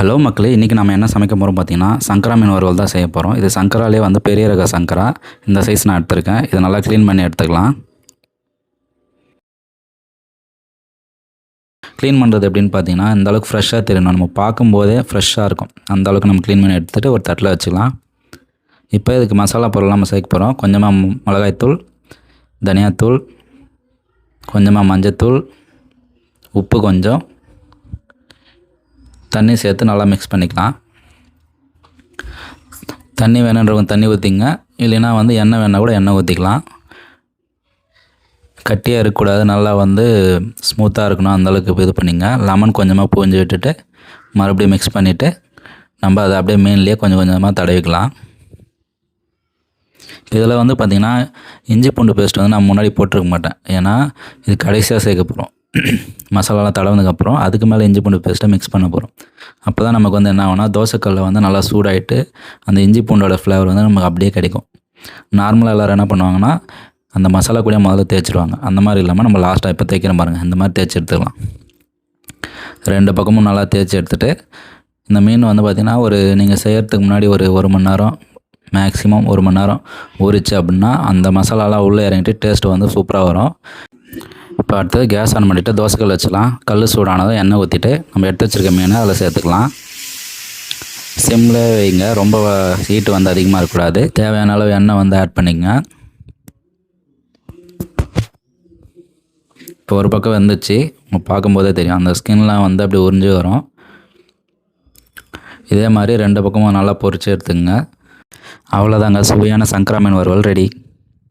Hello மக்களே, இன்றைக்கி நம்ம என்ன சமைக்க போகிறோம் பார்த்தீங்கன்னா, சங்கரா மீன் வறுவல் தான் செய்ய போகிறோம். இது சங்கராலே வந்து பெரிய ரக சங்கரா. இந்த சைஸ் நான் எடுத்திருக்கேன். இதை நல்லா க்ளீன் பண்ணி எடுத்துக்கலாம். க்ளீன் பண்ணுறது எப்படின்னு பார்த்தீங்கன்னா, இந்த அளவுக்கு ஃப்ரெஷ்ஷாக தெரியணும். நம்ம பார்க்கும்போதே ஃப்ரெஷ்ஷாக இருக்கும். அந்த அளவுக்கு நம்ம க்ளீன் பண்ணி எடுத்துகிட்டு ஒரு தட்டில் வச்சுக்கலாம். இப்போ இதுக்கு மசாலா பொருள்லாம் நம்ம சேர்க்க போகிறோம். கொஞ்சமாக மிளகாய்த்தூள், தனியாத்தூள், கொஞ்சமாக மஞ்சத்தூள், உப்பு கொஞ்சம், தண்ணி சேர்த்து நல்லா மிக்ஸ் பண்ணிக்கலாம். தண்ணி வேணுன்றவங்க தண்ணி ஊற்றிங்க, இல்லைன்னா வந்து எண்ணெய் வேணால் கூட எண்ணெய் ஊற்றிக்கலாம். கட்டியாக இருக்கக்கூடாது, நல்லா வந்து ஸ்மூத்தாக இருக்கணும், அந்தளவுக்கு இது பண்ணிங்க. லெமன் கொஞ்சமாக பூஞ்சி விட்டுட்டு மறுபடியும் மிக்ஸ் பண்ணிவிட்டு நம்ம அதை அப்படியே மீன்லேயே கொஞ்சம் கொஞ்சமாக தடவிக்கலாம். இதில் வந்து பார்த்திங்கன்னா இஞ்சி பூண்டு பேஸ்ட் வந்து நான் முன்னாடி போட்டிருக்க மாட்டேன். ஏன்னா இது கடைசியாக சேர்க்க போகிறோம். மசாலாலாம் தடவுனதுக்கப்புறம் அதுக்கு மேலே இஞ்சி பூண்டு பேஸ்ட்டை மிக்ஸ் பண்ண போகிறோம். அப்போ தான் நமக்கு வந்து என்ன ஆகும்னா, தோசைக்கல்லில் வந்து நல்லா சூடாகிட்டு அந்த இஞ்சி பூண்டோட ஃப்ளேவர் வந்து நமக்கு அப்படியே கிடைக்கும். நார்மலாக எல்லோரும் என்ன பண்ணுவாங்கன்னா, அந்த மசாலா கூட முதல்ல தேய்ச்சிடுவாங்க. அந்த மாதிரி இல்லாமல் நம்ம லாஸ்ட்டாக இப்போ தேய்க்கிற பாருங்கள், இந்த மாதிரி தேய்ச்சி எடுத்துக்கலாம். ரெண்டு பக்கமும் நல்லா தேய்ச்சி எடுத்துகிட்டு இந்த மீன் வந்து பார்த்திங்கன்னா நீங்கள் செய்கிறதுக்கு முன்னாடி ஒரு மணி நேரம், மேக்ஸிமம் 1 மணி நேரம் ஊறிச்சு அப்படின்னா அந்த மசாலாலாம் உள்ளே இறங்கிட்டு டேஸ்ட்டு வந்து சூப்பராக வரும். இப்போ அடுத்தது கேஸ் ஆன் பண்ணிவிட்டு தோசைக்கல் வச்சுக்கலாம். கல் சூடானதும் எண்ணெய் ஊற்றிட்டு நம்ம எடுத்து வச்சுருக்க மீனை அதில் சேர்த்துக்கலாம். சிம்மில் வைங்க, ரொம்ப ஹீட்டு வந்து அதிகமாக இருக்கக்கூடாது. தேவையான அளவு எண்ணெய் வந்து ஆட் பண்ணிக்கங்க. இப்போ ஒரு பக்கம் வந்துச்சு, பார்க்கும்போதே தெரியும், அந்த ஸ்கின்லாம் வந்து அப்படி உறிஞ்சி வரும். இதே மாதிரி 2 பக்கமும் நல்லா பொரித்து எடுத்துங்க. அவ்வளோதாங்க, சுவையான சங்கரா மீன் வறுவல் ரெடி.